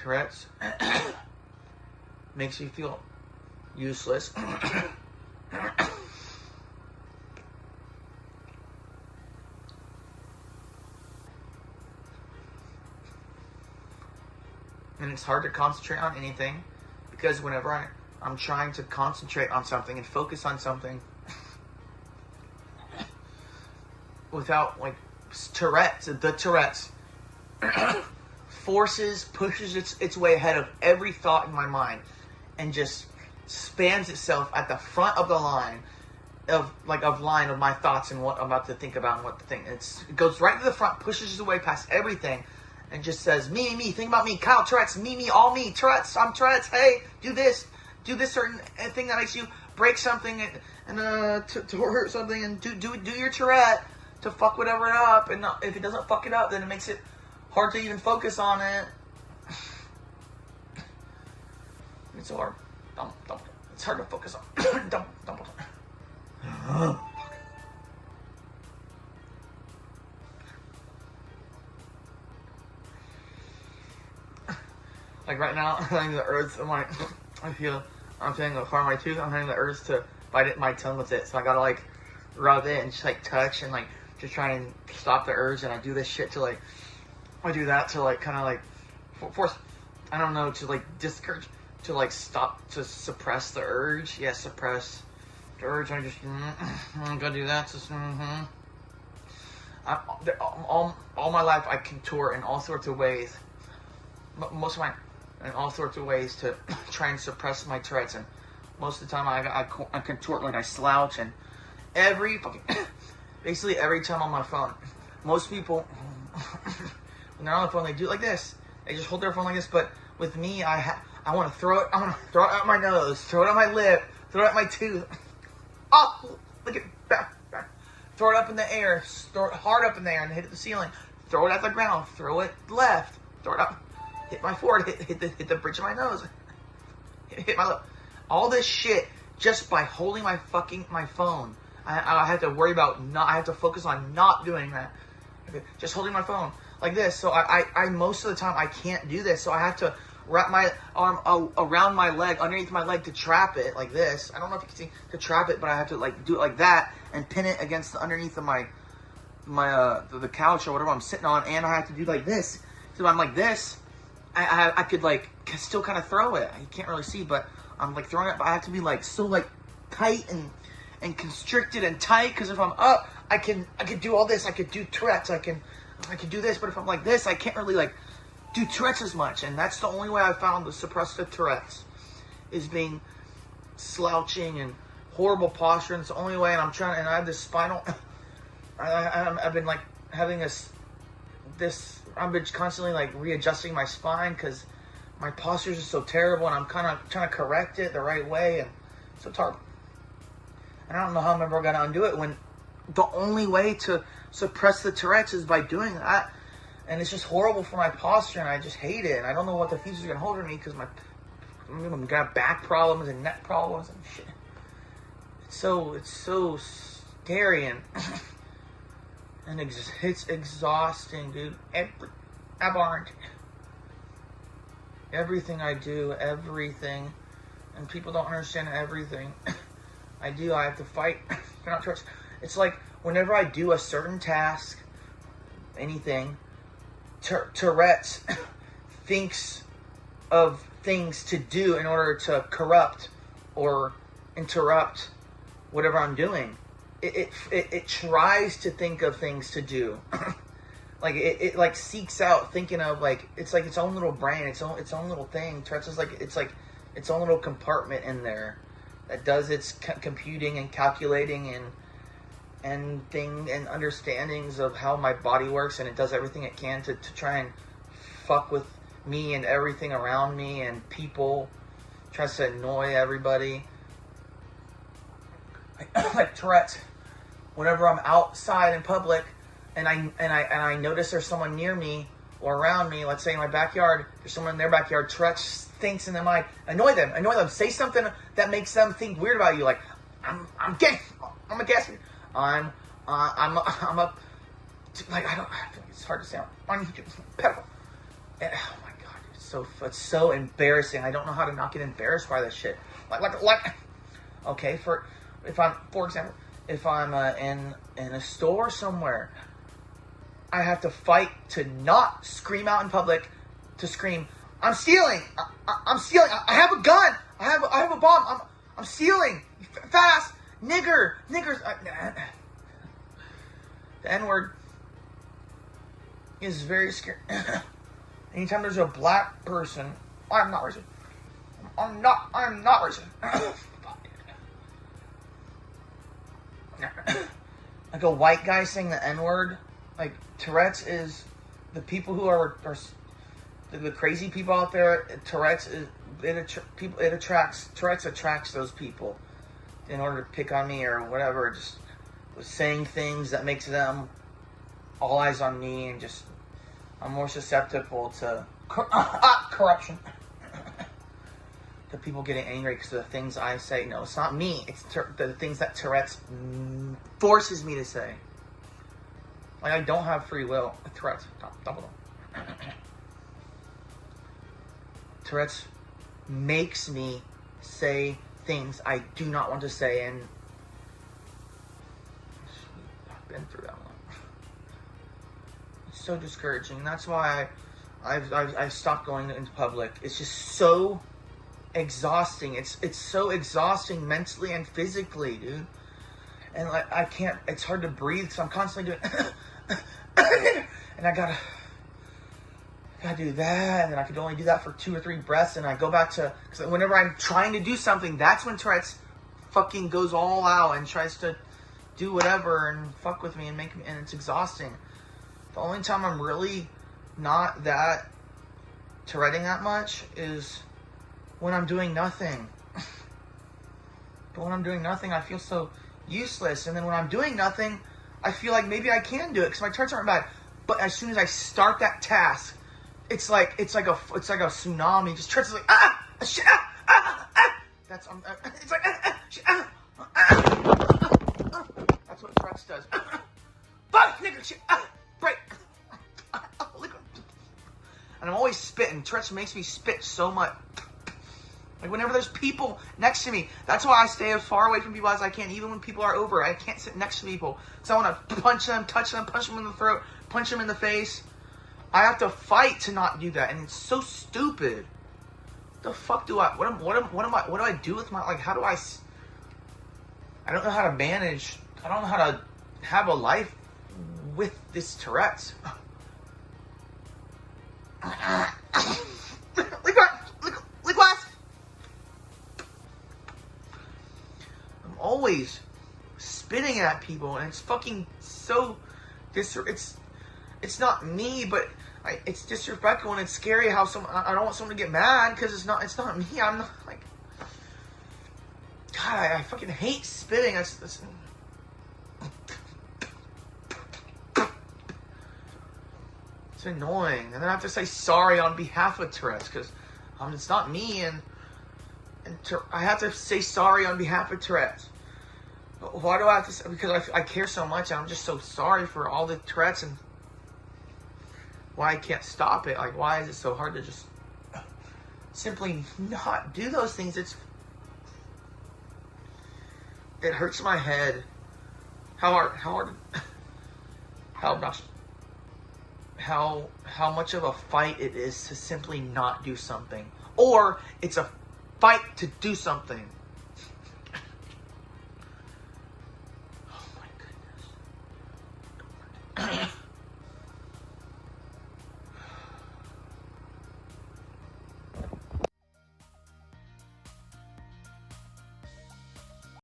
Tourette's makes you feel useless. And it's hard to concentrate on anything because whenever I'm trying to concentrate on something and focus on something without, like, the Tourette's pushes its way ahead of every thought in my mind and just spans itself at the front of the line of my thoughts and what I'm about to think about and what to think. It goes right to the front, pushes its way past everything, and just says, me, think about me, Kyle Tourette's, me, all me, Tourette's, I'm Tourette's, hey, do this certain thing that makes you break something and to hurt something, and do your Tourette to fuck whatever it up, and if it doesn't fuck it up, then it makes it hard to even focus on it. It's hard. It's hard to focus on. Dumb. Like right now, I'm having the urge. I'm feeling the part of my tooth. I'm having the urge to bite my tongue with it. So I gotta like rub it and just like touch and like just try and stop the urge. And I do this shit to like, I do that to like kind of like force. I don't know, to like discourage, to like stop, to suppress the urge. Yeah, suppress the urge. I just I'm gonna do that. Just all my life I contort in all sorts of ways. In all sorts of ways to try and suppress my Tourette's, and most of the time I contort, like I slouch, and basically every time on my phone, most people when they're on the phone they do it like this. They just hold their phone like this, but with me I want to throw it. I want to throw it out my nose, throw it out my lip, throw it out my tooth. Oh, look at back. Throw it up in the air, throw it hard up in the air and hit the ceiling. Throw it at the ground, throw it left, throw it up. Hit my forehead, hit the bridge of my nose, hit my lip. All this shit just by holding my phone. I have to worry about I have to focus on not doing that. Okay? Just holding my phone like this. So I most of the time I can't do this. So I have to wrap my arm around my leg, underneath my leg to trap it like this. I don't know if you can see, to trap it, but I have to like do it like that and pin it against the underneath of the couch or whatever I'm sitting on, and I have to do like this. So I'm like this. I could like still kind of throw it. You can't really see, but I'm like throwing it. But I have to be like so like tight and constricted and tight, because if I'm up, I can do all this. I could do Tourette's. I can do this. But if I'm like this, I can't really like do Tourette's as much. And that's the only way I found to suppress the Tourette's, is being slouching and horrible posture. And it's the only way. And I have this spinal. I've been like having this. I've been constantly like readjusting my spine because my posture is just so terrible, and I'm kind of trying to correct it the right way, and so it's hard. And I don't know how I'm ever going to undo it when the only way to suppress the Tourette's is by doing that. And it's just horrible for my posture, and I just hate it. And I don't know what the future's going to hold for me, because I'm going to have back problems and neck problems and shit. It's so scary and it's exhausting, dude. Everything I do, everything, and people don't understand everything I do. I have to fight. It's like whenever I do a certain task, anything, Tourette's thinks of things to do in order to corrupt or interrupt whatever I'm doing. It tries to think of things to do. Like it like seeks out thinking of, like, it's like its own little brain, its own little thing. Tourette's is like its own little compartment in there that does its computing and calculating and understandings of how my body works, and it does everything it can to try and fuck with me and everything around me and people. Tries to annoy everybody. Like Tourette's, whenever I'm outside in public and I notice there's someone near me or around me, let's say in my backyard, there's someone in their backyard, Tourette's thinks in their mind, annoy them, say something that makes them think weird about you, like I'm gay, I'm a gas, I'm a, like, I don't, it's hard to say, I'm a pedophile. And, oh my god, It's so embarrassing. I don't know how to not get embarrassed by this shit. Like. Okay, for example, if I'm in a store somewhere, I have to fight to not scream out in public, to scream, "I'm stealing! I'm stealing! I have a gun! I have a bomb! I'm stealing! Fast! Niggers!" The N-word is very scary. Anytime there's a black person, I'm not racist. I'm not racist. Like a white guy saying the N-word, like Tourette's is the people who are the crazy people out there. Tourette's attracts those people in order to pick on me or whatever. Just saying things that makes them all eyes on me, and just I'm more susceptible to corruption. The people getting angry because of the things I say. No, it's not me. It's the things that Tourette's forces me to say. Like, I don't have free will. Tourette's. Double. Tourette's makes me say things I do not want to say, and I've been through that one. It's so discouraging. That's why I've stopped going into public. It's just so exhausting. It's so exhausting mentally and physically, dude. And like I can't. It's hard to breathe because I'm constantly doing, and I gotta do that, and then I could only do that for 2 or 3 breaths, and I go back to because whenever I'm trying to do something, that's when Tourette's fucking goes all out and tries to do whatever and fuck with me and make me, and it's exhausting. The only time I'm really not that Touretting that much is when I'm doing nothing. But when I'm doing nothing, I feel so useless. And then when I'm doing nothing, I feel like maybe I can do it because my turns aren't bad. But as soon as I start that task, it's like a tsunami. Just turns like shit, That's it's like shit, That's what Tourette's does. Fuck, nigga, shit, break. And I'm always spitting. Tourette's makes me spit so much. Like whenever there's people next to me, that's why I stay as far away from people as I can. Even when people are over, I can't sit next to people because I want to punch them, touch them, punch them in the throat, punch them in the face. I have to fight to not do that, and it's so stupid. The fuck do I? What do I do with my like? How do I? I don't know how to manage. I don't know how to have a life with this Tourette's. Like what? I'm always spitting at people, and it's fucking so it's not me, but it's disrespectful, and it's scary how I don't want someone to get mad because it's not me. I'm not like God. I fucking hate spitting. That's it's annoying, and then I have to say sorry on behalf of Tourette's because it's not me, and I have to say sorry on behalf of Tourette's. Why do I have to say? Because I care so much, and I'm just so sorry for all the Tourette's and why I can't stop it. Like, why is it so hard to just simply not do those things? It hurts my head. How much of a fight it is to simply not do something, or it's a fight to do something.